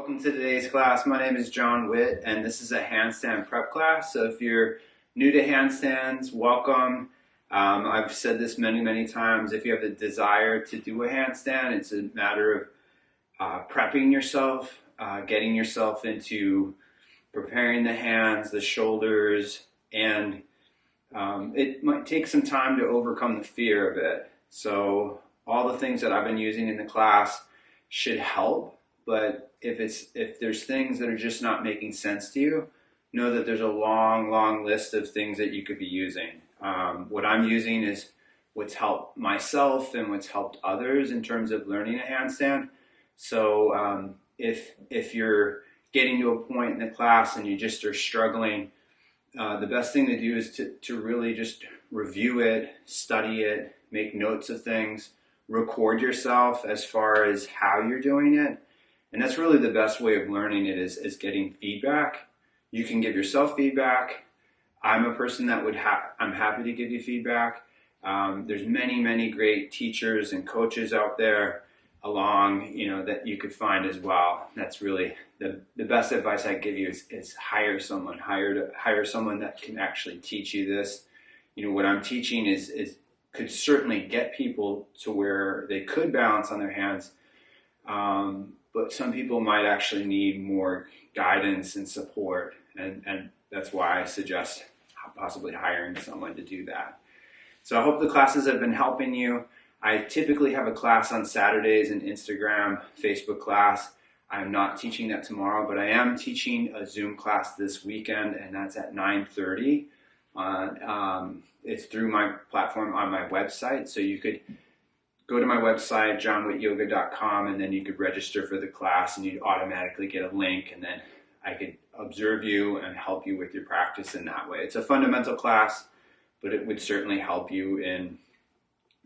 Welcome to today's class. My name is Jon Witt, and this is a handstand prep class. So if you're new to handstands, welcome. I've said this many times. If you have the desire to do a handstand, it's a matter of prepping yourself, getting yourself into preparing the hands, the shoulders, and it might take some time to overcome the fear of it. So all the things that I've been using in the class should help, but if there's things that are just not making sense to you, know that there's a long list of things that you could be using. What I'm using is what's helped myself and what's helped others in terms of learning a handstand. So if you're getting to a point in the class and you just are struggling, the best thing to do is to really just review it, study it, make notes of things, record yourself as far as how you're doing it. And that's really the best way of learning it is getting feedback. You can give yourself feedback. I'm a person that I'm happy to give you feedback. There's many great teachers and coaches out there that you could find as well. That's really the best advice I give you is hire someone. Hire someone that can actually teach you this. What I'm teaching could certainly get people to where they could balance on their hands. But some people might actually need more guidance and support, and that's why I suggest possibly hiring someone to do that. So I hope the classes have been helping you. I typically have a class on Saturdays, an Instagram, Facebook class. I'm not teaching that tomorrow, but I am teaching a Zoom class this weekend, and that's at 9:30. It's through my platform on my website, so you could go to my website, jonwittyoga.com, and then you could register for the class and you'd automatically get a link, and then I could observe you and help you with your practice in that way. It's a fundamental class, but it would certainly help you in,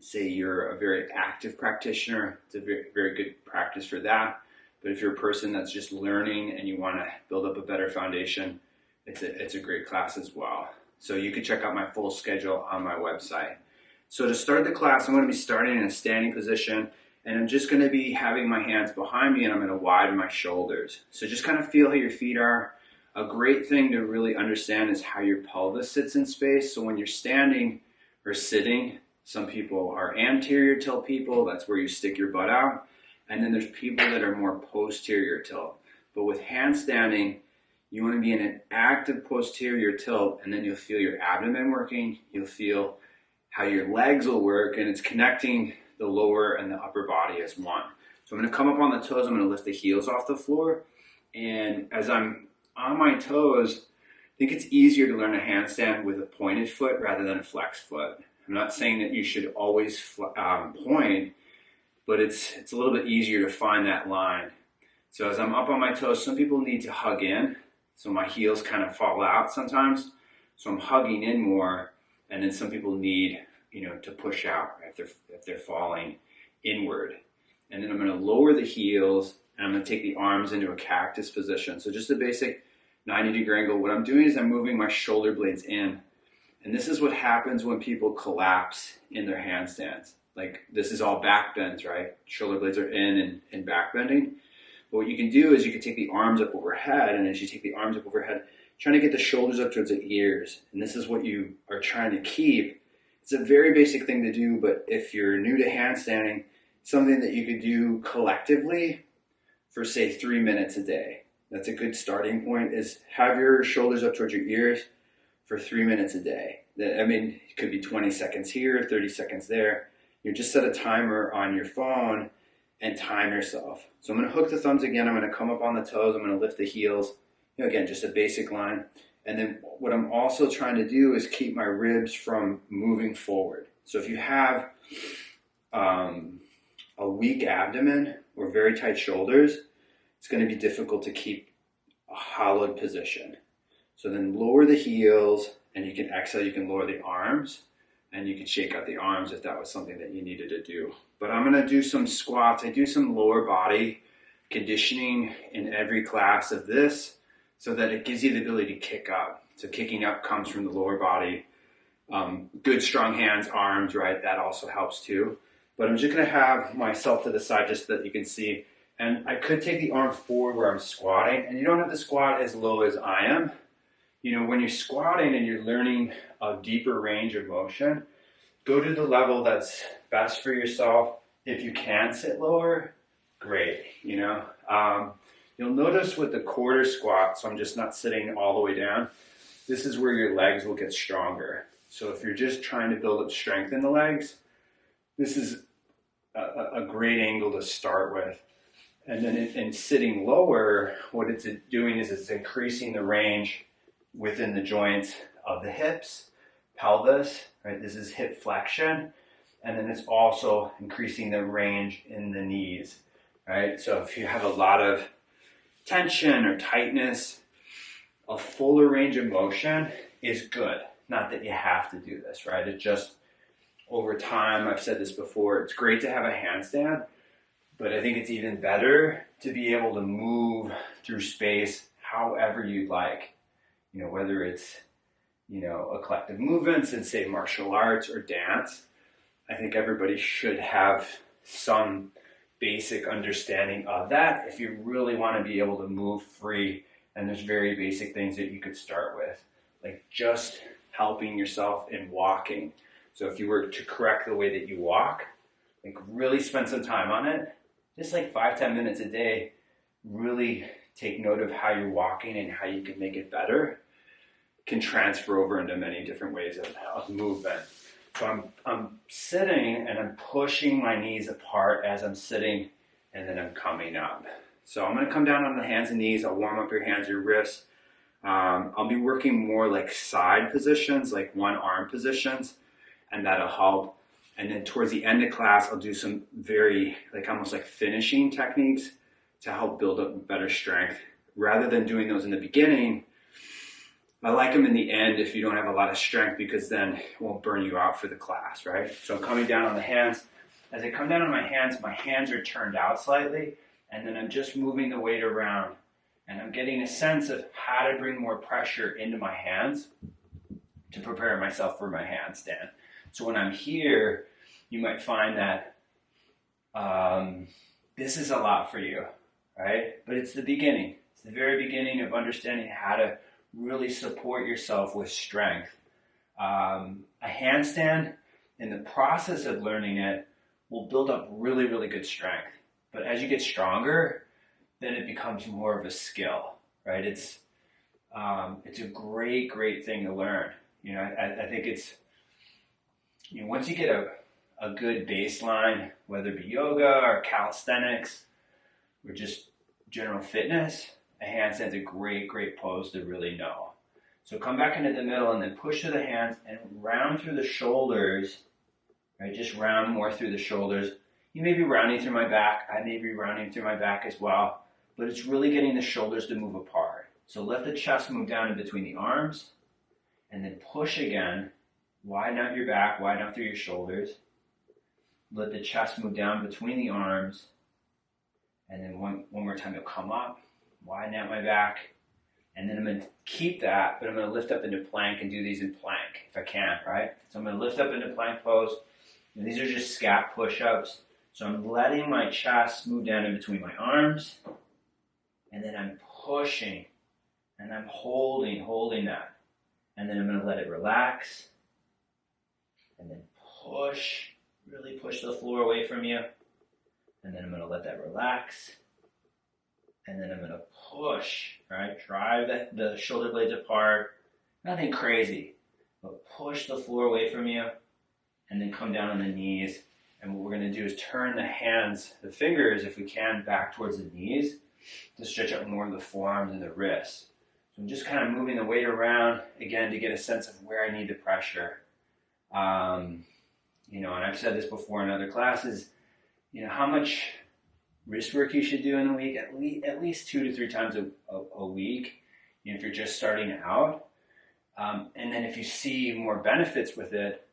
say you're a very active practitioner. It's a very good practice for that. But if you're a person that's just learning and you want to build up a better foundation, it's a great class as well. So you can check out my full schedule on my website. So to start the class, I'm going to be starting in a standing position, and I'm just going to be having my hands behind me, and I'm going to widen my shoulders. So just kind of feel how your feet are. A great thing to really understand is how your pelvis sits in space. So when you're standing or sitting, some people are anterior tilt people. That's where you stick your butt out. And then there's people that are more posterior tilt. But with handstanding, you want to be in an active posterior tilt, and then you'll feel your abdomen working. You'll feel how your legs will work, and it's connecting the lower and the upper body as one. So I'm going to come up on the toes. I'm going to lift the heels off the floor. And as I'm on my toes, I think it's easier to learn a handstand with a pointed foot rather than a flexed foot. I'm not saying that you should always point, but it's a little bit easier to find that line. So as I'm up on my toes, some people need to hug in. So my heels kind of fall out sometimes. So I'm hugging in more. And then some people need, to push out if they're falling inward. And then I'm going to lower the heels, and I'm going to take the arms into a cactus position. So just a basic 90-degree angle. What I'm doing is I'm moving my shoulder blades in. And this is what happens when people collapse in their handstands. Like, this is all back bends, right? Shoulder blades are in and back bending. But what you can do is you can take the arms up overhead, and as you take the arms up overhead, trying to get the shoulders up towards the ears. And this is what you are trying to keep. It's a very basic thing to do, but if you're new to handstanding, something that you could do collectively for, say, 3 minutes a day. That's a good starting point, is have your shoulders up towards your ears for 3 minutes a day. It could be 20 seconds here, 30 seconds there. You just set a timer on your phone and time yourself. So I'm going to hook the thumbs again. I'm going to come up on the toes. I'm going to lift the heels. Again, just a basic line. And then what I'm also trying to do is keep my ribs from moving forward. So if you have a weak abdomen or very tight shoulders, it's going to be difficult to keep a hollowed position. So then lower the heels, and you can exhale, you can lower the arms, and you can shake out the arms if that was something that you needed to do. But I'm going to do some squats. I do some lower body conditioning in every class of this, so that it gives you the ability to kick up. So kicking up comes from the lower body. Good strong hands, arms, right? That also helps too. But I'm just going to have myself to the side just so that you can see And I could take the arm forward where I'm squatting, and you don't have to squat as low as I am. You know, when you're squatting and you're learning a deeper range of motion, go to the level that's best for yourself. If you can sit lower, great, you know. You'll notice with the quarter squat, so I'm just not sitting all the way down, this is where your legs will get stronger. So if you're just trying to build up strength in the legs, this is a great angle to start with. And then in sitting lower, what it's doing is it's increasing the range within the joints of the hips, pelvis, right? This is hip flexion. And then it's also increasing the range in the knees, right? So if you have a lot of tension or tightness, a fuller range of motion is good. Not that you have to do this, right? It just, over time, I've said this before, it's great to have a handstand, but I think it's even better to be able to move through space however you'd like. You know, whether it's, you know, a collective movements in, say, martial arts or dance, I think everybody should have some basic understanding of that if you really want to be able to move free. And there's very basic things that you could start with, like just helping yourself in walking. So if you were to correct the way that you walk, like really spend some time on it, just like 5-10 minutes a day, really take note of how you're walking and how you can make it better, can transfer over into many different ways of movement. So I'm sitting and I'm pushing my knees apart as I'm sitting, and then I'm coming up. So I'm going to come down on the hands and knees. I'll warm up your hands, your wrists. I'll be working more like side positions, like one arm positions, and that'll help. And then towards the end of class, I'll do some very, like almost like finishing techniques to help build up better strength. Rather than doing those in the beginning, I like them in the end if you don't have a lot of strength, because then it won't burn you out for the class, right? So I'm coming down on the hands. As I come down on my hands are turned out slightly, and then I'm just moving the weight around. And I'm getting a sense of how to bring more pressure into my hands to prepare myself for my handstand. So when I'm here, you might find that this is a lot for you, right? But it's the beginning. It's the very beginning of understanding how to really support yourself with strength. A handstand, in the process of learning it, will build up really, really good strength. But as you get stronger, then it becomes more of a skill, right? It's a great, great thing to learn. You know, I think it's, you know, once you get a good baseline, whether it be yoga or calisthenics or just general fitness, a handstand's a great, great pose to really know. So come back into the middle and then push to the hands and round through the shoulders, right? Just round more through the shoulders. You may be rounding through my back. I may be rounding through my back as well, but it's really getting the shoulders to move apart. So let the chest move down in between the arms and then push again. Widen out your back, widen out through your shoulders. Let the chest move down between the arms. And then one more time, you'll come up, widen out my back. And then I'm going to keep that, but I'm going to lift up into plank and do these in plank if I can, right? So I'm going to lift up into plank pose. And these are just scap push-ups. So I'm letting my chest move down in between my arms. And then I'm pushing. And I'm holding that. And then I'm going to let it relax. And then push. Really push the floor away from you. And then I'm going to let that relax. And then I'm going to push, right? Drive the shoulder blades apart. Nothing crazy, but push the floor away from you. And then come down on the knees. And what we're going to do is turn the hands, the fingers, if we can, back towards the knees to stretch out more of the forearms and the wrists. So I'm just kind of moving the weight around, again, to get a sense of where I need the pressure. You know, and I've said this before in other classes, you know, how much wrist work you should do in a week, at least 2 to 3 times a week, you know, if you're just starting out. And then if you see more benefits with it,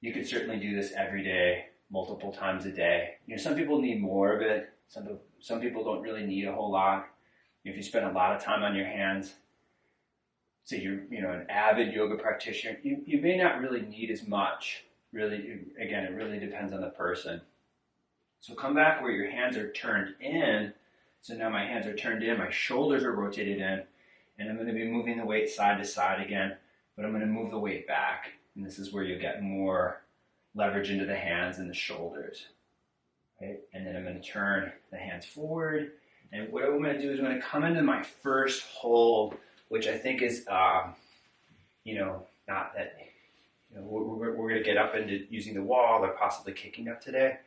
you could certainly do this every day, multiple times a day. You know, some people need more of it. Some people don't really need a whole lot. If you spend a lot of time on your hands, say you're, you know, an avid yoga practitioner, you may not really need as much. Really, again, it really depends on the person. So come back where your hands are turned in, So now my hands are turned in, my shoulders are rotated in, and I'm going to be moving the weight side to side again, but I'm going to move the weight back. And this is where you'll get more leverage into the hands and the shoulders. Right? And then I'm going to turn the hands forward. And what I'm going to do is I'm going to come into my first hold, which I think is, not that, we're going to get up into using the wall or possibly kicking up today.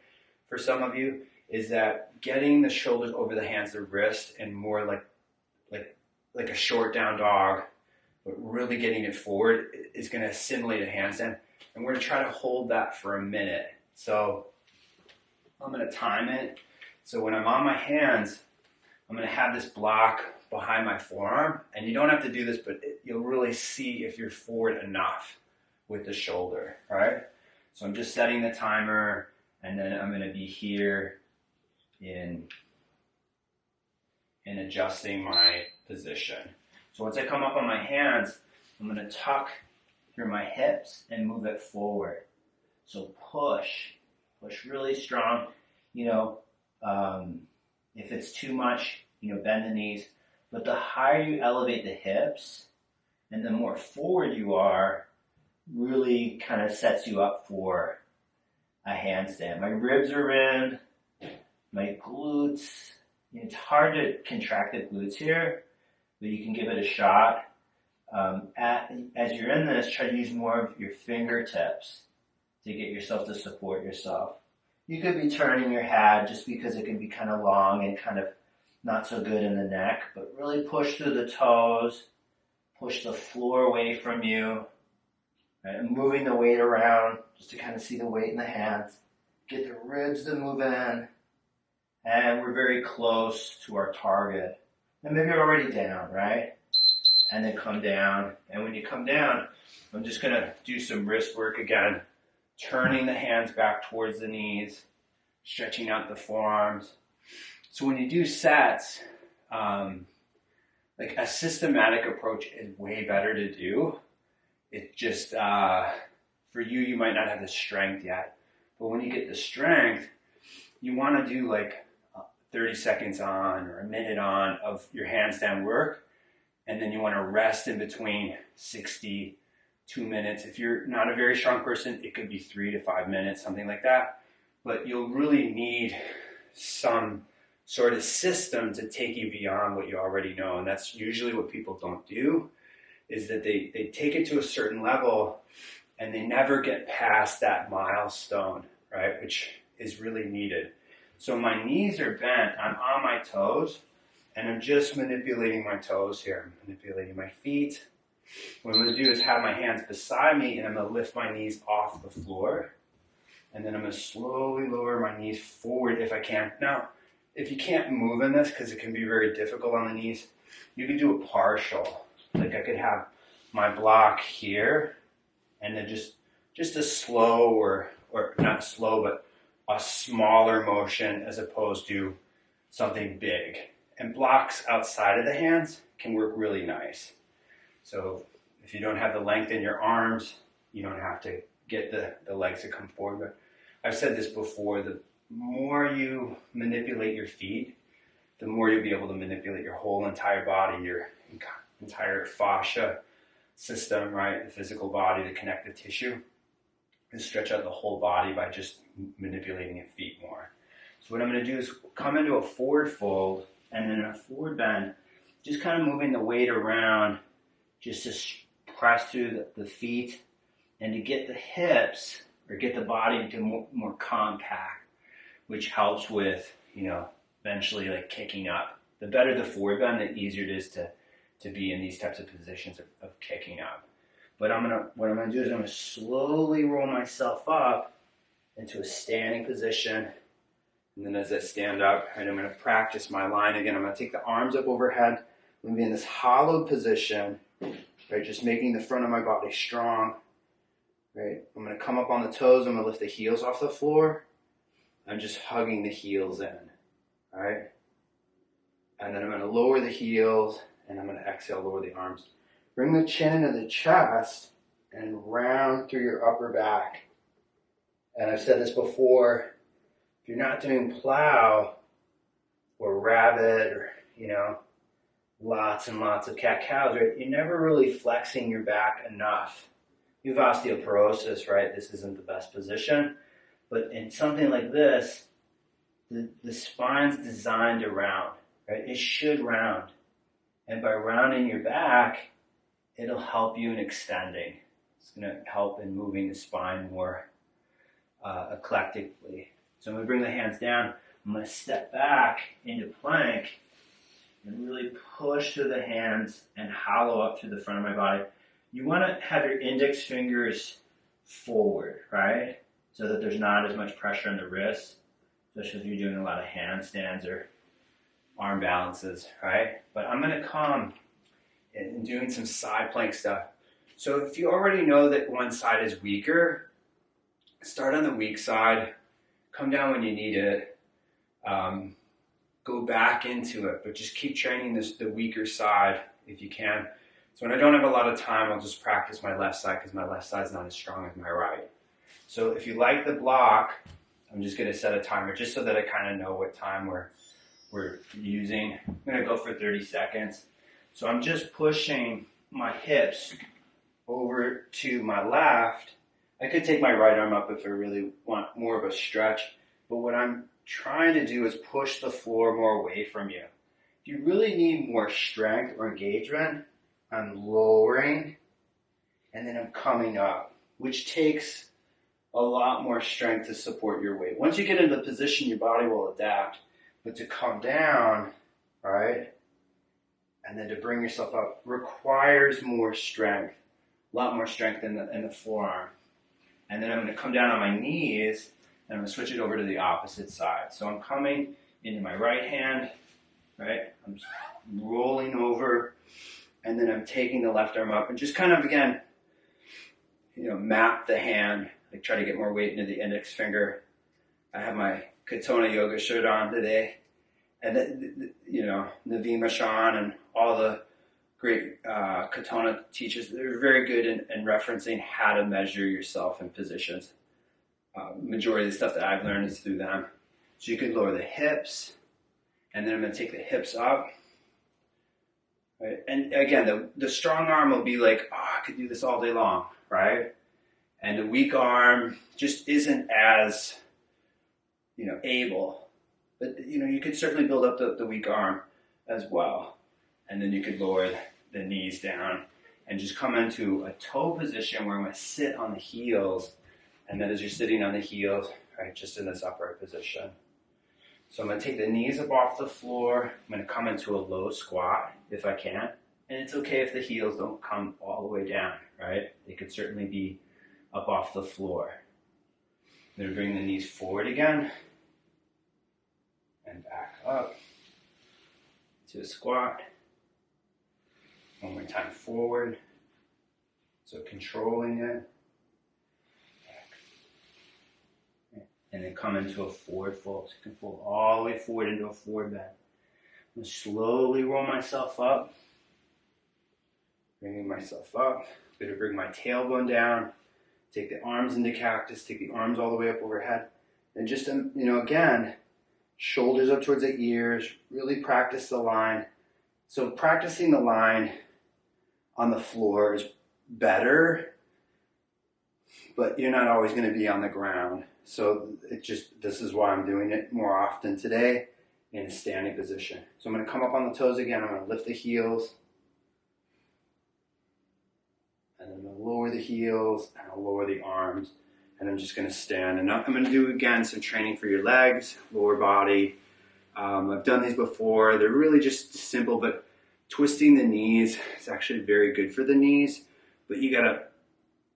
For some of you, is that getting the shoulders over the hands, the wrist, and more like a short down dog, but really getting it forward is going to assimilate a handstand. And we're going to try to hold that for a minute. So I'm going to time it. So when I'm on my hands, I'm going to have this block behind my forearm. And you don't have to do this, but you'll really see if you're forward enough with the shoulder, all right? So I'm just setting the timer, and then I'm going to be here in adjusting my position. So once I come up on my hands, I'm going to tuck through my hips and move it forward. So push really strong. If it's too much, bend the knees. But the higher you elevate the hips and the more forward you are, really kind of sets you up for a handstand. My ribs are in, my glutes. It's hard to contract the glutes here, but you can give it a shot. As you're in this, try to use more of your fingertips to get yourself to support yourself. You could be turning your head just because it can be kind of long and kind of not so good in the neck, but really push through the toes, push the floor away from you, right? And moving the weight around just to kind of see the weight in the hands. Get the ribs to move in, and we're very close to our target. And maybe you're already down, right? And then come down, and when you come down, I'm just going to do some wrist work again, turning the hands back towards the knees, stretching out the forearms. So when you do sets, like a systematic approach is way better to do. It just, for you might not have the strength yet. But when you get the strength, you want to do like 30 seconds on or a minute on of your handstand work. And then you want to rest in between 60, 2 minutes. If you're not a very strong person, it could be 3 to 5 minutes, something like that. But you'll really need some sort of system to take you beyond what you already know. And that's usually what people don't do, is that they take it to a certain level and they never get past that milestone, right? Which is really needed. So my knees are bent, I'm on my toes, and I'm just manipulating my toes here. I'm manipulating my feet. What I'm going to do is have my hands beside me, and I'm going to lift my knees off the floor. And then I'm going to slowly lower my knees forward if I can. Now, if you can't move in this, because it can be very difficult on the knees, you can do a partial. Like I could have my block here, and then just a slow or not slow, but a smaller motion as opposed to something big. And blocks outside of the hands can work really nice. So if you don't have the length in your arms, you don't have to get the legs to come forward. But I've said this before, the more you manipulate your feet, the more you'll be able to manipulate your whole entire body, your entire fascia system, right? The physical body, the connective tissue. And stretch out the whole body by just manipulating your feet more. So what I'm going to do is come into a forward fold and then a forward bend, just kind of moving the weight around just to press through the feet and to get the hips or get the body to more compact, which helps with, eventually like kicking up. The better the forward bend, the easier it is to be in these types of positions of kicking up. But what I'm going to do is I'm going to slowly roll myself up into a standing position. And then as I stand up, right, I'm going to practice my line again. I'm going to take the arms up overhead. I'm going to be in this hollowed position, right, just making the front of my body strong. Right. I'm going to come up on the toes. I'm going to lift the heels off the floor. I'm just hugging the heels in. All right. And then I'm going to lower the heels, and I'm going to exhale, lower the arms. Bring the chin into the chest and round through your upper back. And I've said this before, if you're not doing plow, or rabbit or, lots and lots of cat-cows, right? You're never really flexing your back enough. You have osteoporosis, right? This isn't the best position. But in something like this, the spine's designed to round, right? It should round. And by rounding your back, it'll help you in extending. It's going to help in moving the spine more eclectically. So I'm going to bring the hands down. I'm going to step back into plank and really push through the hands and hollow up through the front of my body. You want to have your index fingers forward, right? So that there's not as much pressure on the wrists, especially if you're doing a lot of handstands or arm balances, right? But I'm going to come and doing some side plank stuff. So if you already know that one side is weaker, start on the weak side, come down when you need it, go back into it, but just keep training the weaker side if you can. So when I don't have a lot of time, I'll just practice my left side because my left side's not as strong as my right. So if you like the block, I'm just going to set a timer just so that I kind of know what time we're using. I'm going to go for 30 seconds. So I'm just pushing my hips over to my left. I could take my right arm up if I really want more of a stretch, but what I'm trying to do is push the floor more away from you. If you really need more strength or engagement, I'm lowering and then I'm coming up, which takes a lot more strength to support your weight. Once you get into the position, your body will adapt, but to come down, right, and then to bring yourself up requires more strength, a lot more strength in the forearm. And then I'm going to come down on my knees and I'm going to switch it over to the opposite side. So I'm coming into my right hand, right? I'm rolling over and then I'm taking the left arm up and just kind of, again, map the hand, like try to get more weight into the index finger. I have my Katona yoga shirt on today. And Navima Shan and all the great Katona teachers, they're very good in referencing how to measure yourself in positions. Majority of the stuff that I've learned is through them. So you can lower the hips, and then I'm going to take the hips up. Right? And again, the strong arm will be like, I could do this all day long, right? And the weak arm just isn't as, able. But, you could certainly build up the weak arm as well. And then you could lower the knees down and just come into a toe position where I'm going to sit on the heels. And then as you're sitting on the heels, right, just in this upright position. So I'm going to take the knees up off the floor. I'm going to come into a low squat if I can. And it's okay if the heels don't come all the way down, right? They could certainly be up off the floor. I'm going to bring the knees forward again. And back up to a squat. One more time forward. So controlling it. Back. And then come into a forward fold. So you can fold all the way forward into a forward bend. I'm going to slowly roll myself up. Bringing myself up. I'm going to bring my tailbone down. Take the arms into cactus. Take the arms all the way up overhead. And just, again, shoulders up towards the ears, really practice the line. So practicing the line on the floor is better, but you're not always going to be on the ground. So this is why I'm doing it more often today in a standing position. So I'm going to come up on the toes again. I'm going to lift the heels. And then I'm going to lower the heels and I'll lower the arms. And I'm just going to stand. And I'm going to do, again, some training for your legs, lower body. I've done these before. They're really just simple, but twisting the knees is actually very good for the knees. But you got to,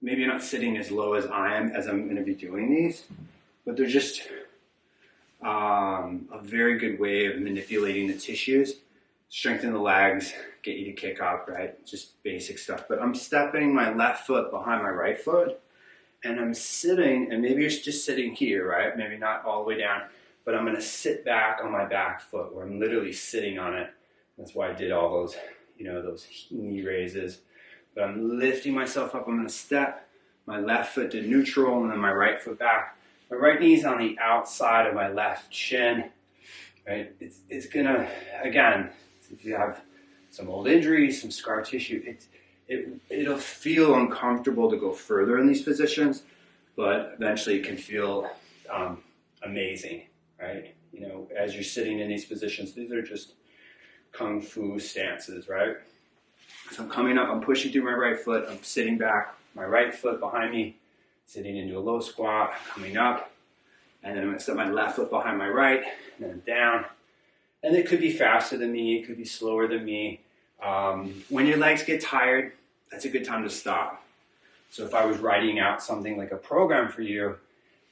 maybe you're not sitting as low as I am as I'm going to be doing these. But they're just a very good way of manipulating the tissues, strengthen the legs, get you to kick up, right? Just basic stuff. But I'm stepping my left foot behind my right foot. And I'm sitting, and maybe you're just sitting here, right? Maybe not all the way down, but I'm going to sit back on my back foot where I'm literally sitting on it. That's why I did all those, those knee raises. But I'm lifting myself up. I'm going to step my left foot to neutral and then my right foot back. My right knee's on the outside of my left shin. right? It's gonna, again, if you have some old injuries, some scar tissue, it'll feel uncomfortable to go further in these positions, but eventually it can feel amazing, right? You know, as you're sitting in these positions, these are just kung fu stances, right? So I'm coming up, I'm pushing through my right foot, I'm sitting back, my right foot behind me, sitting into a low squat, coming up, and then I'm gonna set my left foot behind my right, and then down. And it could be faster than me, it could be slower than me. When your legs get tired, that's a good time to stop. So if I was writing out something like a program for you,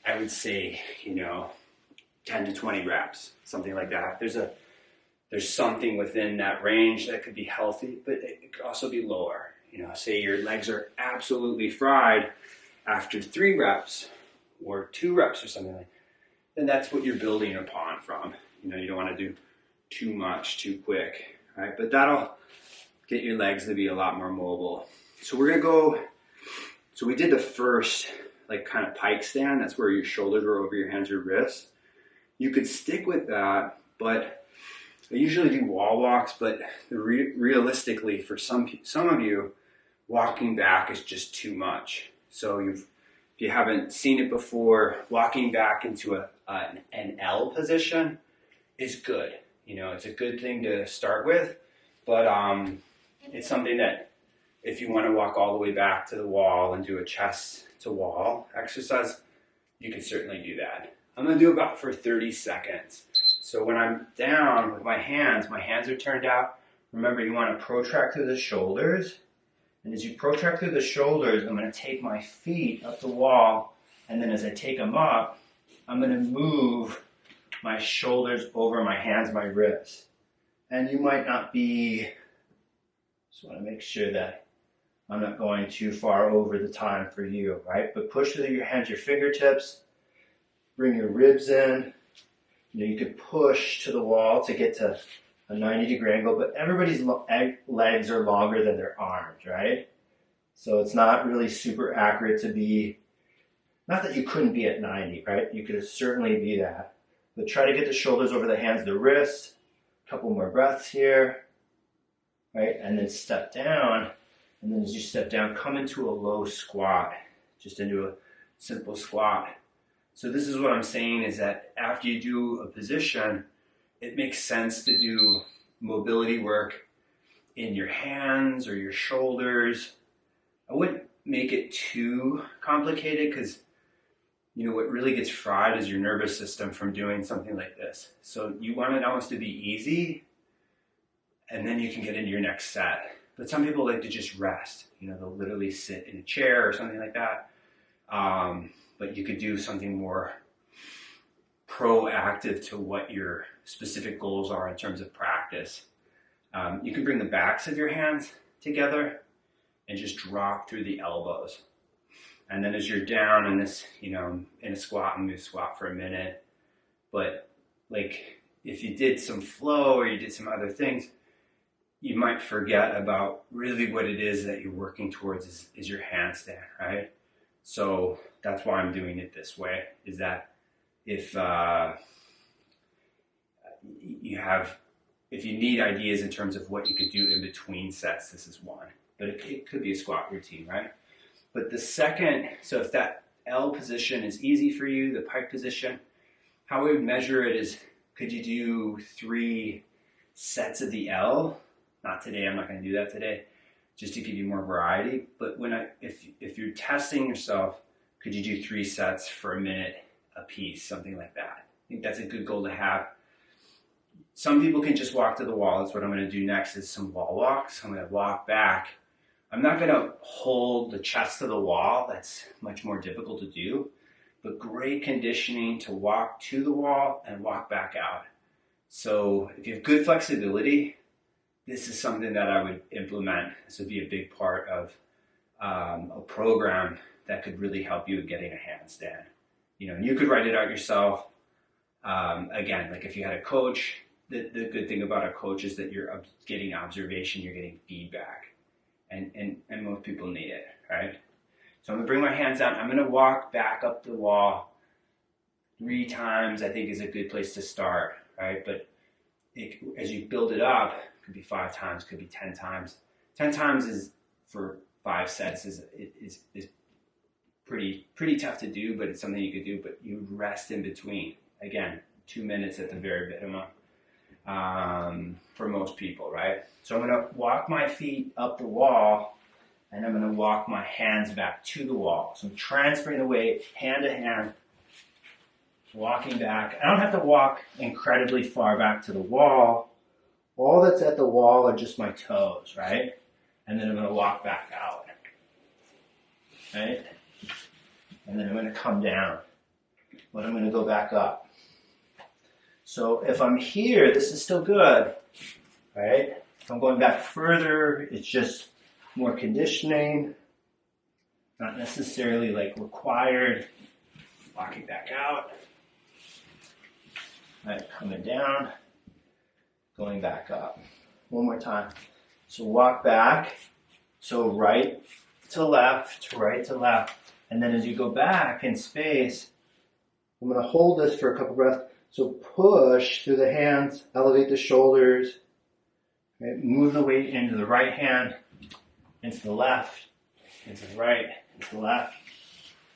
I would say, 10 to 20 reps, something like that. There's something within that range that could be healthy, but it could also be lower. Say your legs are absolutely fried after 3 reps or 2 reps or something like that, then that's what you're building upon from. You don't want to do too much too quick, right? But that'll get your legs to be a lot more mobile. So we're gonna go, so we did the first kind of pike stand. That's where your shoulders are over your hands or wrists. You could stick with that, but I usually do wall walks, but realistically for some of you, walking back is just too much. So if you haven't seen it before, walking back into an L position is good. It's a good thing to start with, but it's something that if you want to walk all the way back to the wall and do a chest to wall exercise, you can certainly do that. I'm going to do about for 30 seconds. So when I'm down with my hands are turned out. Remember, you want to protract through the shoulders. And as you protract through the shoulders, I'm going to take my feet up the wall. And then as I take them up, I'm going to move my shoulders over my hands, my wrists. And you might not be, just want to make sure that I'm not going too far over the time for you, right? But push through your hands, your fingertips, bring your ribs in. You could push to the wall to get to a 90-degree angle, but everybody's legs are longer than their arms, right? So it's not really super accurate to be, not that you couldn't be at 90, right? You could certainly be that. But try to get the shoulders over the hands, the wrists. A couple more breaths here, right? And then step down. And then as you step down, come into a low squat, just into a simple squat. So this is what I'm saying is that after you do a position, it makes sense to do mobility work in your hands or your shoulders. I wouldn't make it too complicated because what really gets fried is your nervous system from doing something like this. So you want it almost to be easy, and then you can get into your next set. But some people like to just rest. They'll literally sit in a chair or something like that. But you could do something more proactive to what your specific goals are in terms of practice. You can bring the backs of your hands together and just drop through the elbows. And then as you're down in this, in a squat, I'm going to squat for a minute. But if you did some flow or you did some other things, you might forget about really what it is that you're working towards is your handstand, right? So that's why I'm doing it this way, is that if you need ideas in terms of what you could do in between sets, this is one. But it could be a squat routine, right? But the second, so if that L position is easy for you, the pike position, how we would measure it is, could you do 3 sets of the L? Not today, I'm not going to do that today, just to give you more variety. But if you're testing yourself, could you do 3 sets for a minute a piece, something like that? I think that's a good goal to have. Some people can just walk to the wall. That's what I'm going to do next is some wall walks. I'm going to walk back. I'm not going to hold the chest to the wall. That's much more difficult to do. But great conditioning to walk to the wall and walk back out. So if you have good flexibility, this is something that I would implement. This would be a big part of a program that could really help you in getting a handstand. And you could write it out yourself. Again, if you had a coach, the good thing about a coach is that you're getting observation, you're getting feedback. And most people need it, right? So I'm going to bring my hands down. I'm going to walk back up the wall 3 times, I think is a good place to start, right? But as you build it up, it could be 5 times, could be 10 times. 10 times is for 5 sets is pretty tough to do, but it's something you could do. But you rest in between. Again, 2 minutes at the very minimum for most people, right? So I'm going to walk my feet up the wall, and I'm going to walk my hands back to the wall. So I'm transferring the weight hand to hand, walking back. I don't have to walk incredibly far back to the wall. All that's at the wall are just my toes, right? And then I'm going to walk back out, right? And then I'm going to come down, but I'm going to go back up. So if I'm here, this is still good, right? If I'm going back further, it's just more conditioning, not necessarily like required. Walking back out, right, coming down, going back up. One more time. So walk back, so right to left, right to left. And then as you go back in space, I'm going to hold this for a couple breaths. So push through the hands, elevate the shoulders, right? Move the weight into the right hand, into the left, into the right, into the left.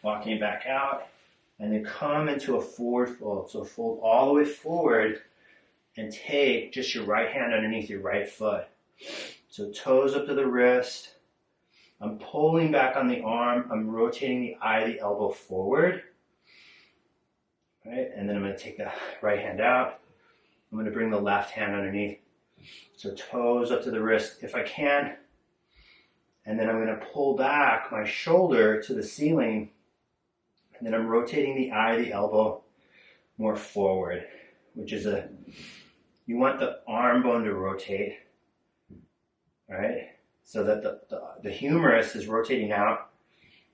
Walking back out, and then come into a forward fold. So fold all the way forward and take just your right hand underneath your right foot. So toes up to the wrist. I'm pulling back on the arm. I'm rotating the eye, the elbow forward. Right? And then I'm going to take the right hand out. I'm going to bring the left hand underneath. So toes up to the wrist if I can. And then I'm going to pull back my shoulder to the ceiling. And then I'm rotating the eye, the elbow more forward, which is you want the arm bone to rotate, right? So that the humerus is rotating out,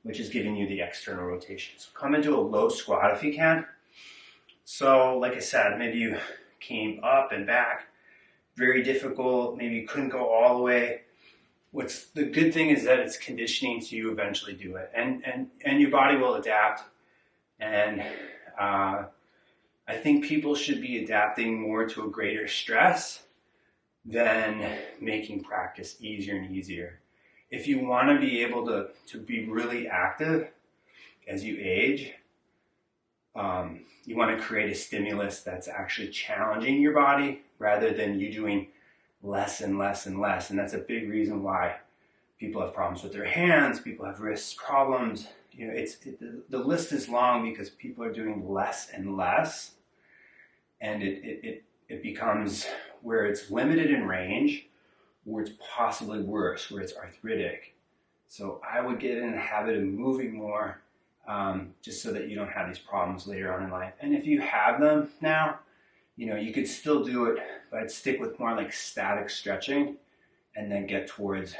which is giving you the external rotation. So come into a low squat if you can. So like I said, maybe you came up and back, very difficult, maybe you couldn't go all the way. What's the good thing is that it's conditioning to you eventually do it, and your body will adapt. And I think people should be adapting more to a greater stress than making practice easier and easier. If you want to be able to be really active as you age, you want to create a stimulus that's actually challenging your body rather than you doing less and less and less. And that's a big reason why people have problems with their hands, people have wrist problems. You know, the list is long because people are doing less and less, and it becomes where it's limited in range, or it's possibly worse, where it's arthritic. So I would get in the habit of moving more, just so that you don't have these problems later on in life. And if you have them now, you know, you could still do it, but I'd stick with more like static stretching and then get towards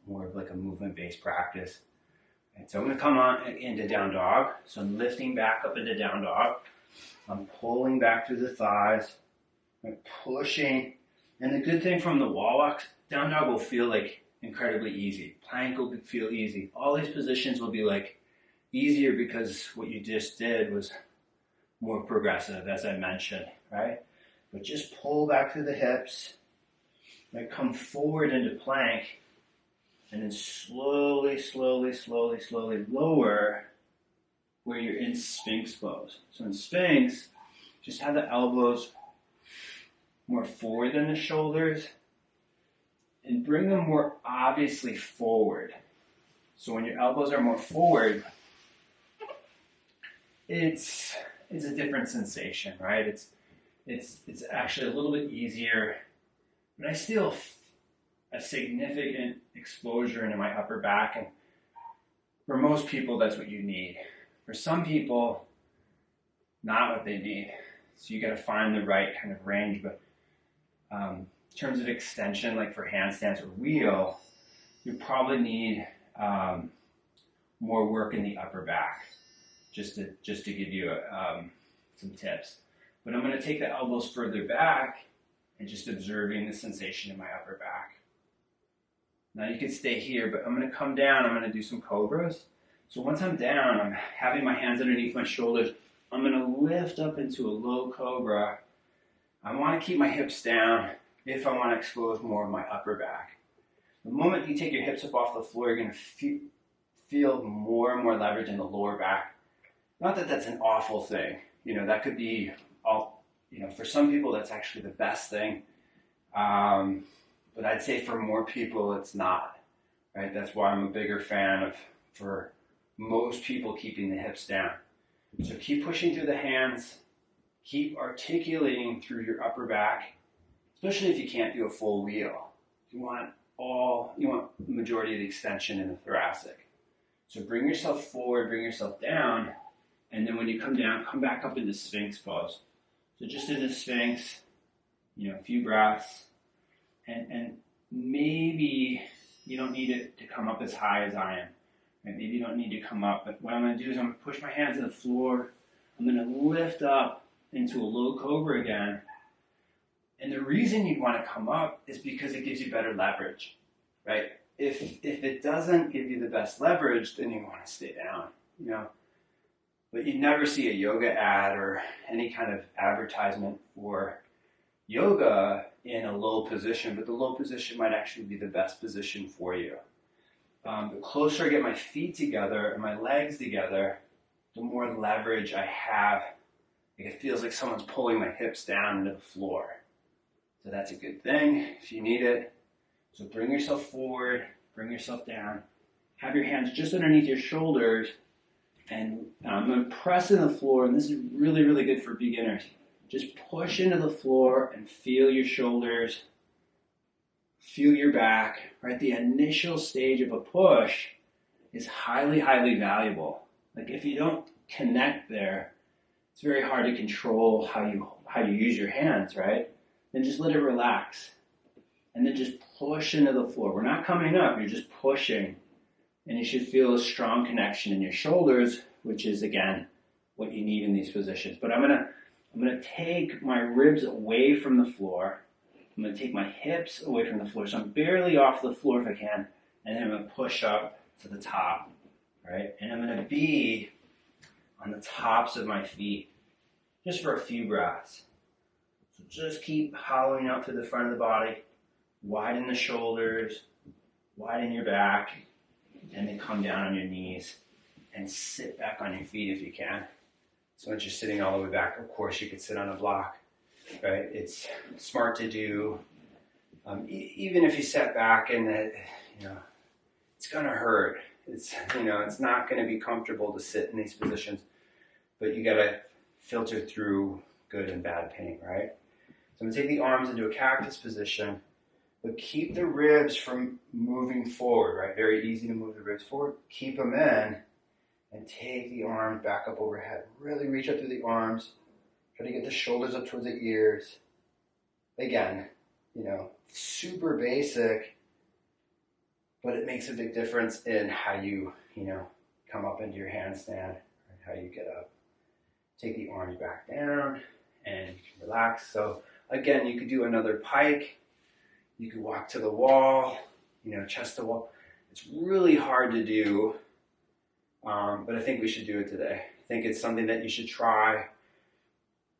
more of like a movement-based practice. And so I'm going to come on into down dog. So I'm lifting back up into down dog. I'm pulling back through the thighs. I'm pushing. And the good thing from the wall walk, down dog will feel like incredibly easy. Plank will feel easy. All these positions will be like easier because what you just did was more progressive, as I mentioned, right? But just pull back through the hips. Like come forward into plank. And then slowly, slowly, slowly, slowly lower where you're in Sphinx pose. So in Sphinx, just have the elbows more forward than the shoulders and bring them more obviously forward. So when your elbows are more forward, it's a different sensation, right? It's actually a little bit easier, but I still a significant exposure into my upper back, and for most people that's what you need. For some people, not what they need. So you got to find the right kind of range. But in terms of extension, like for handstands or wheel, you probably need more work in the upper back. Just to give you some tips. But I'm going to take the elbows further back and just observing the sensation in my upper back. Now you can stay here, but I'm going to come down. I'm going to do some cobras. So once I'm down, I'm having my hands underneath my shoulders. I'm going to lift up into a low cobra, I want to keep my hips down if I want to expose more of my upper back. The moment you take your hips up off the floor, you're going to feel more and more leverage in the lower back. Not that that's an awful thing. That could be all, for some people that's actually the best thing. But I'd say for more people, it's not, right? That's why I'm a bigger fan of, for most people, keeping the hips down. So keep pushing through the hands, keep articulating through your upper back, especially if you can't do a full wheel. You want the majority of the extension in the thoracic. So bring yourself forward, bring yourself down, and then when you come down, come back up into Sphinx pose. So just in the Sphinx, a few breaths, and maybe you don't need it to come up as high as I am. Right? Maybe you don't need to come up, but what I'm going to do is I'm going to push my hands to the floor. I'm going to lift up into a low cobra again. And the reason you want to come up is because it gives you better leverage, right? If it doesn't give you the best leverage, then you want to stay down, But you never see a yoga ad or any kind of advertisement for yoga in a low position, but the low position might actually be the best position for you. The closer I get my feet together and my legs together, the more leverage I have. It feels like someone's pulling my hips down into the floor. So that's a good thing if you need it. So bring yourself forward, bring yourself down. Have your hands just underneath your shoulders, and I'm going to press in the floor, and this is really, really good for beginners. Just push into the floor and feel your shoulders, feel your back, right? The initial stage of a push is highly, highly valuable. Like if you don't connect there, it's very hard to control how you use your hands, right? Then just let it relax. And then just push into the floor. We're not coming up, you're just pushing. And you should feel a strong connection in your shoulders, which is, again, what you need in these positions. But I'm gonna take my ribs away from the floor. I'm gonna take my hips away from the floor. So I'm barely off the floor if I can. And then I'm gonna push up to the top, right? And I'm gonna be on the tops of my feet just for a few breaths. So just keep hollowing out to the front of the body. Widen the shoulders, widen your back, and then come down on your knees and sit back on your feet if you can. So once you're sitting all the way back, of course you could sit on a block, right? It's smart to do, even if you sat back and it's gonna hurt. It's not gonna be comfortable to sit in these positions, but you gotta filter through good and bad pain, right? So I'm gonna take the arms into a cactus position, but keep the ribs from moving forward, right? Very easy to move the ribs forward. Keep them in and take the arms back up overhead. Really reach up through the arms. Try to get the shoulders up towards the ears. Again, super basic, but it makes a big difference in how you, come up into your handstand, and how you get up. Take the arms back down and relax. So again, you could do another pike. You could walk to the wall, chest to wall. It's really hard to do, but I think we should do it today. I think it's something that you should try.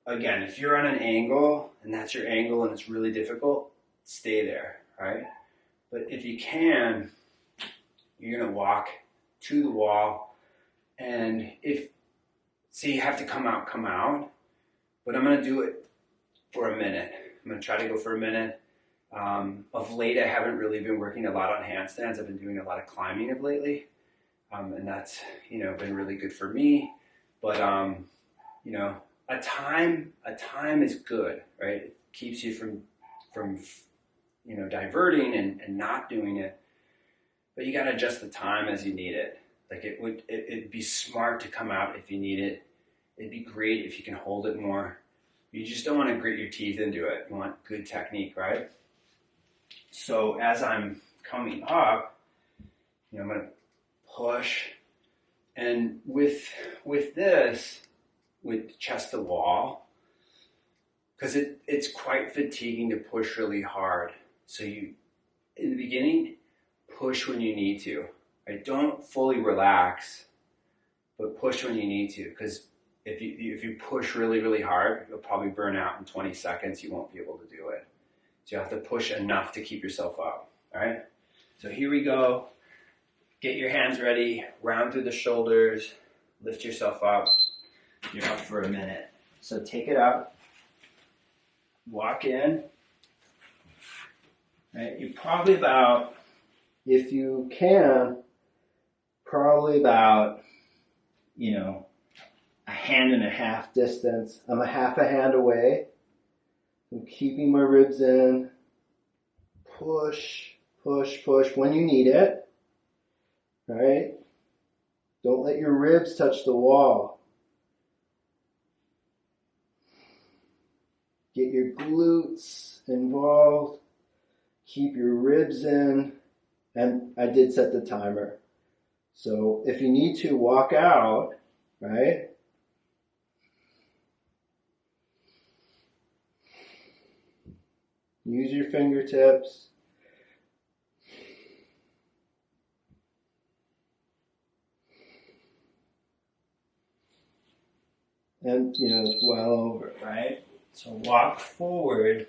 Again, if you're on an angle, and that's your angle, and it's really difficult, stay there, right? But if you can, you're going to walk to the wall, and say you have to come out, but I'm going to do it for a minute. I'm going to try to go for a minute. Of late, I haven't really been working a lot on handstands. I've been doing a lot of climbing of lately, and that's been really good for me. But a time is good, right? It keeps you from diverting and not doing it. But you got to adjust the time as you need it. Like it'd be smart to come out if you need it. It'd be great if you can hold it more. You just don't want to grit your teeth into it. You want good technique, right? So as I'm coming up, I'm going to push. And with this, with chest to wall, because it's quite fatiguing to push really hard. So in the beginning, push when you need to. Right? Don't fully relax, but push when you need to. Because if you push really, really hard, you'll probably burn out in 20 seconds. You won't be able to do it. So you have to push enough to keep yourself up, all right? So here we go. Get your hands ready, round through the shoulders, lift yourself up. You're up for a minute. So take it up, walk in. Right? You're probably about, if you can, probably about, a hand and a half distance. I'm a half a hand away. I'm keeping my ribs in. Push, push, push when you need it. All right? Don't let your ribs touch the wall. Get your glutes involved. Keep your ribs in. And I did set the timer. So if you need to walk out, right? Use your fingertips. And, it's well over, right? So walk forward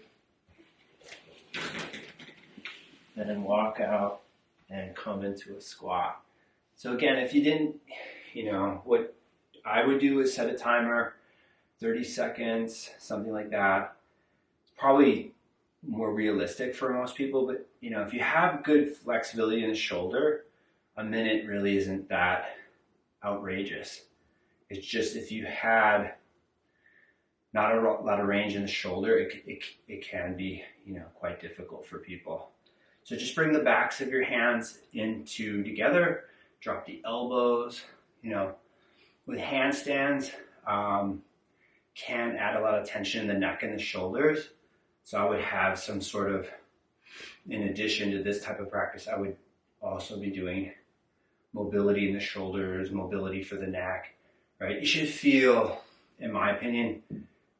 and then walk out and come into a squat. So again, if you didn't, what I would do is set a timer, 30 seconds, something like that. It's probably more realistic for most people, but if you have good flexibility in the shoulder, a minute really isn't that outrageous. It's just if you had not a lot of range in the shoulder, it can be quite difficult for people. So just bring the backs of your hands into together, drop the elbows. With handstands, can add a lot of tension in the neck and the shoulders. So I would have some sort of, in addition to this type of practice, I would also be doing mobility in the shoulders, mobility for the neck, right? You should feel, in my opinion,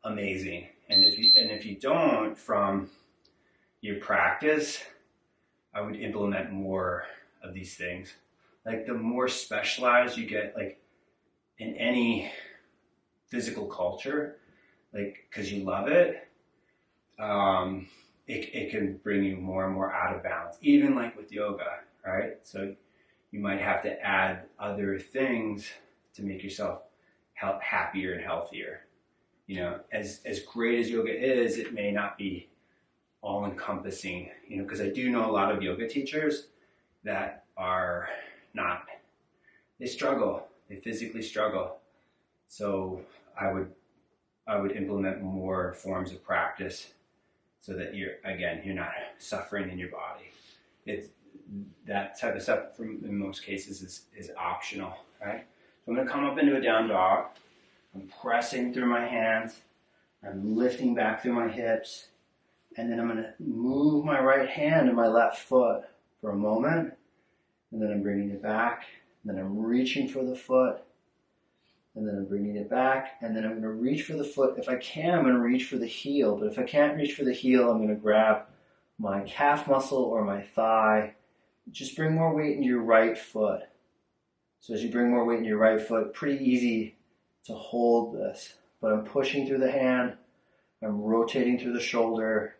amazing. And if you don't, from your practice, I would implement more of these things. Like the more specialized you get, like in any physical culture, like because you love it, it can bring you more and more out of balance. Even like with yoga, right? So you might have to add other things to make yourself happier and healthier. As great as yoga is, it may not be all encompassing, because I do know a lot of yoga teachers that are not, they struggle, they physically struggle. So I would implement more forms of practice so that you're not suffering in your body. It's that type of stuff in most cases is optional, right? So I'm going to come up into a down dog. I'm pressing through my hands. I'm lifting back through my hips. And then I'm going to move my right hand and my left foot for a moment. And then I'm bringing it back. And then I'm reaching for the foot. And then I'm bringing it back. And then I'm going to reach for the foot. If I can, I'm going to reach for the heel. But if I can't reach for the heel, I'm going to grab my calf muscle or my thigh. Just bring more weight into your right foot. So as you bring more weight into your right foot, pretty easy to hold this. But I'm pushing through the hand. I'm rotating through the shoulder.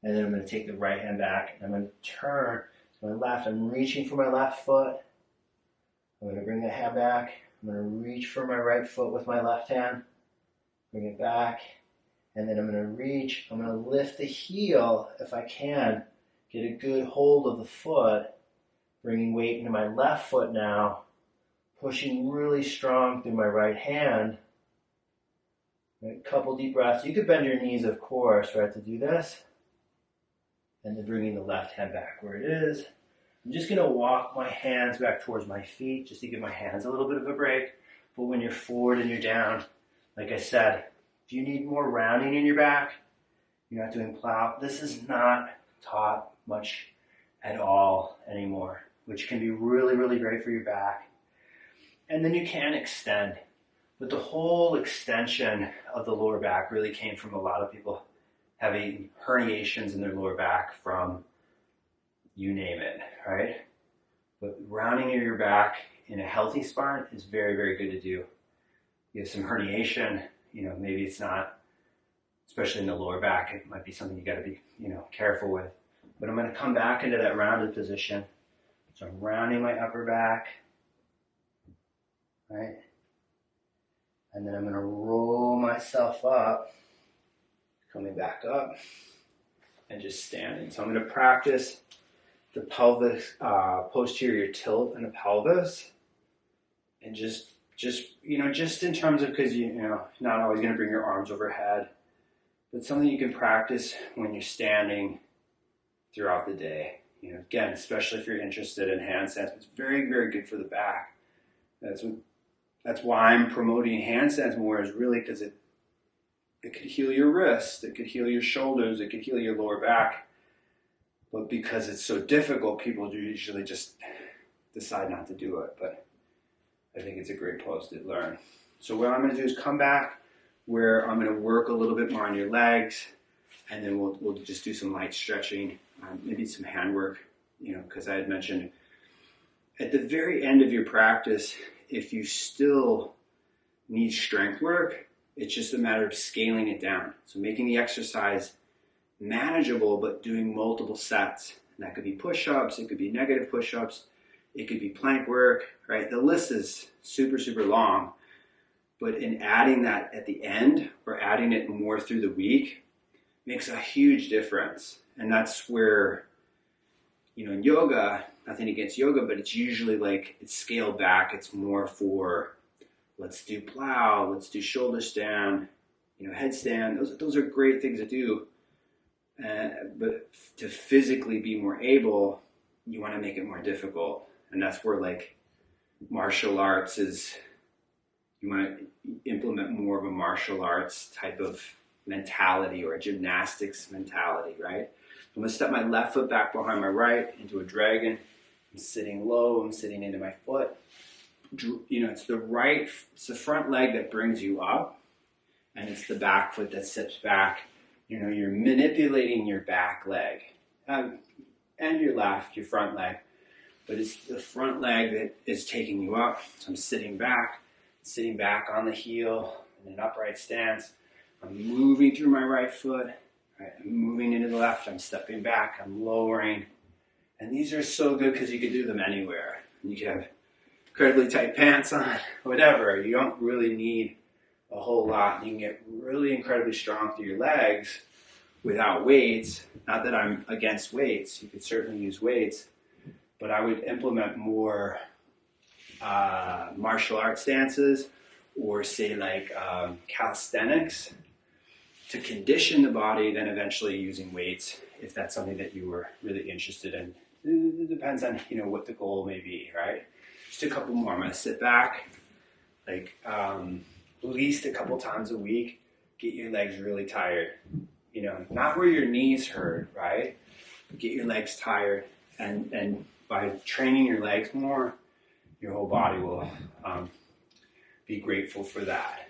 And then I'm going to take the right hand back. And I'm going to turn to my left. I'm reaching for my left foot. I'm going to bring the hand back. I'm going to reach for my right foot with my left hand. Bring it back. And then I'm going to reach. I'm going to lift the heel if I can. Get a good hold of the foot. Bringing weight into my left foot now. Pushing really strong through my right hand. A couple deep breaths. You could bend your knees, of course, right, to do this. And then bringing the left hand back where it is. I'm just going to walk my hands back towards my feet just to give my hands a little bit of a break. But when you're forward and you're down, like I said, if you need more rounding in your back, you're not doing plow. This is not taught much at all anymore, which can be really, really great for your back. And then you can extend. But the whole extension of the lower back really came from a lot of people having herniations in their lower back from you name it, right? But rounding your back in a healthy spine is very, very good to do. you have some herniation, maybe it's not, especially in the lower back, it might be something you got to be, careful with. But I'm going to come back into that rounded position. So I'm rounding my upper back, right? And then I'm going to roll myself up, coming back up, and just standing. So I'm going to practice the pelvis, posterior tilt in the pelvis, and just in terms of, because not always going to bring your arms overhead, but something you can practice when you're standing throughout the day. Again, especially if you're interested in handstands, it's very, very good for the back. That's why I'm promoting handstands more, is really because it could heal your wrists, it could heal your shoulders, it could heal your lower back. But because it's so difficult, people usually just decide not to do it. But I think it's a great pose to learn. So what I'm going to do is come back where I'm going to work a little bit more on your legs, and then we'll just do some light stretching, maybe some hand work, because I had mentioned at the very end of your practice, if you still need strength work, it's just a matter of scaling it down. So making the exercise manageable, but doing multiple sets. And that could be push-ups, it could be negative push-ups, it could be plank work, right? The list is super, super long. But in adding that at the end, or adding it more through the week, makes a huge difference. And that's where, in yoga, nothing against yoga, but it's usually like it's scaled back. It's more for, let's do plow, let's do shoulder stand, headstand. Those are great things to do. But to physically be more able, you want to make it more difficult. And that's where like martial arts is, you want to implement more of a martial arts type of mentality, or a gymnastics mentality, right? I'm going to step my left foot back behind my right into a dragon. I'm sitting low, I'm sitting into my foot. It's the front leg that brings you up, and it's the back foot that sits back. You're manipulating your back leg, and your front leg, but it's the front leg that is taking you up. So I'm sitting back on the heel in an upright stance. I'm moving through my right foot, right? I'm moving into the left, I'm stepping back, I'm lowering. And these are so good because you can do them anywhere. You can have incredibly tight pants on, whatever. You don't really need a whole lot. You can get really incredibly strong through your legs without weights. Not that I'm against weights. You could certainly use weights. But I would implement more martial arts stances, or say like calisthenics, to condition the body, then eventually using weights if that's something that you were really interested in. It depends on what the goal may be, right? Just a couple more. I'm going to sit back, like at least a couple times a week. Get your legs really tired. Not where your knees hurt, right? But get your legs tired, and by training your legs more, your whole body will be grateful for that.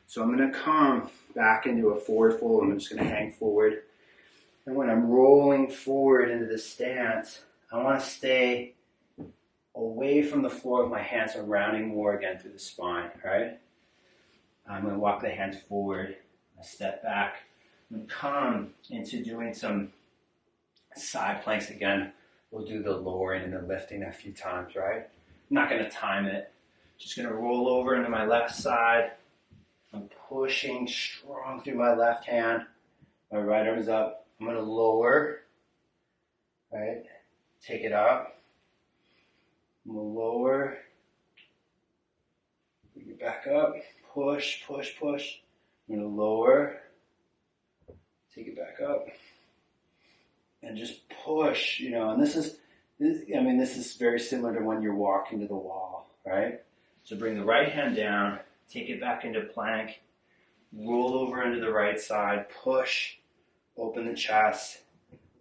So I'm going to come back into a forward fold. I'm just going to hang forward. And when I'm rolling forward into the stance, I want to stay away from the floor with my hands. I'm rounding more again through the spine, right? I'm going to walk the hands forward. I step back. I'm going to come into doing some side planks again. We'll do the lowering and the lifting a few times, right? I'm not going to time it. Just going to roll over into my left side. I'm pushing strong through my left hand. My right arm is up. I'm going to lower, right? Take it up. I'm going to lower. Bring it back up. Push, push, push. I'm going to lower. Take it back up. And just push, and this is very similar to when you're walking to the wall, right? So bring the right hand down, take it back into plank, roll over into the right side, push, open the chest,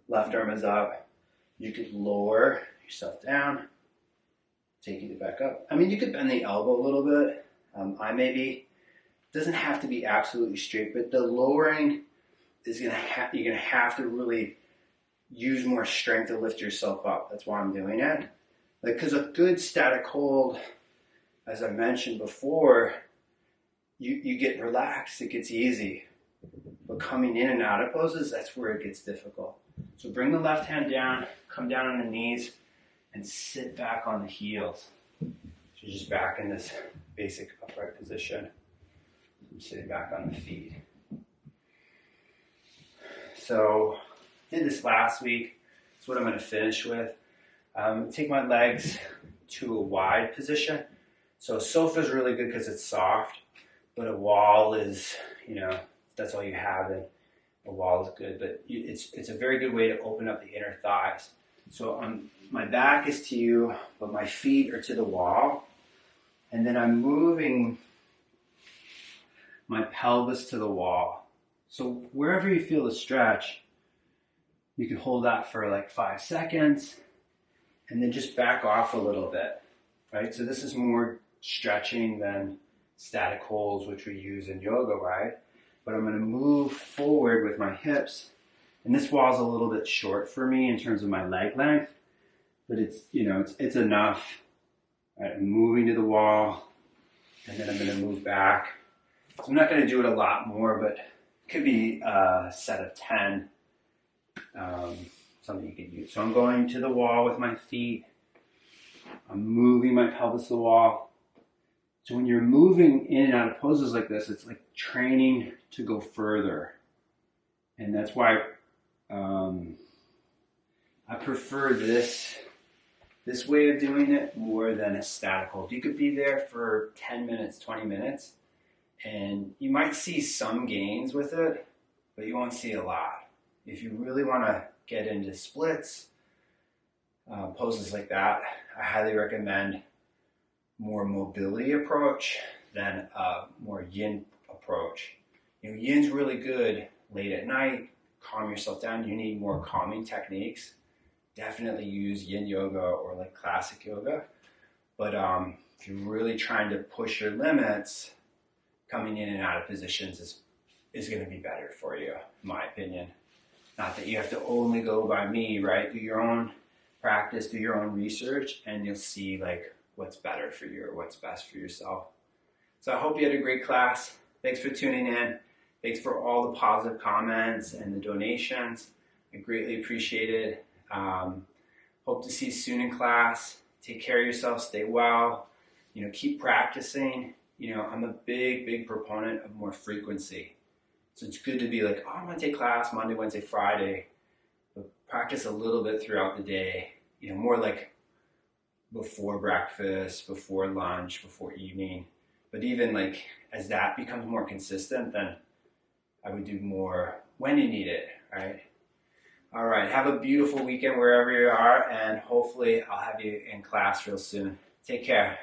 left arm is up. You could lower yourself down, take it back up. You could bend the elbow a little bit. Doesn't have to be absolutely straight, but the lowering is you're gonna have to really use more strength to lift yourself up. That's why I'm doing it. Because a good static hold, as I mentioned before, you get relaxed, it gets easy. But coming in and out of poses, that's where it gets difficult. So bring the left hand down, come down on the knees, and sit back on the heels. So just back in this basic upright position. I'm sitting back on the feet. So did this last week. That's what I'm going to finish with. Take my legs to a wide position. So a sofa is really good because it's soft, but a wall is, that's all you have, and a wall is good. But it's a very good way to open up the inner thighs. So my back is to you, but my feet are to the wall. And then I'm moving my pelvis to the wall. So wherever you feel the stretch, you can hold that for like 5 seconds and then just back off a little bit, right? So this is more stretching than static holds, which we use in yoga, right? But I'm going to move forward with my hips. And this wall is a little bit short for me in terms of my leg length, but it's enough. All right, I'm moving to the wall, and then I'm going to move back. So I'm not going to do it a lot more, but it could be a set of 10, something you could use. So I'm going to the wall with my feet. I'm moving my pelvis to the wall. So when you're moving in and out of poses like this, it's like training to go further. And that's why I prefer this way of doing it more than a static hold. You could be there for 10 minutes, 20 minutes, and you might see some gains with it, but you won't see a lot. If you really want to get into splits, poses like that, I highly recommend more mobility approach than a more yin approach. Yin's really good late at night, calm yourself down. You need more calming techniques. Definitely use yin yoga or like classic yoga. But if you're really trying to push your limits, coming in and out of positions is going to be better for you, in my opinion. Not that you have to only go by me, right? Do your own practice, do your own research, and you'll see like what's better for you or what's best for yourself. So I hope you had a great class. Thanks for tuning in. Thanks for all the positive comments and the donations. I greatly appreciate it. Hope to see you soon in class. Take care of yourself. Stay well. Keep practicing. I'm a big proponent of more frequency. So it's good to be like, I'm going to take class Monday, Wednesday, Friday. But practice a little bit throughout the day. More like before breakfast, before lunch, before evening. But even like as that becomes more consistent, then I would do more when you need it, right? All right, have a beautiful weekend wherever you are, and hopefully I'll have you in class real soon. Take care.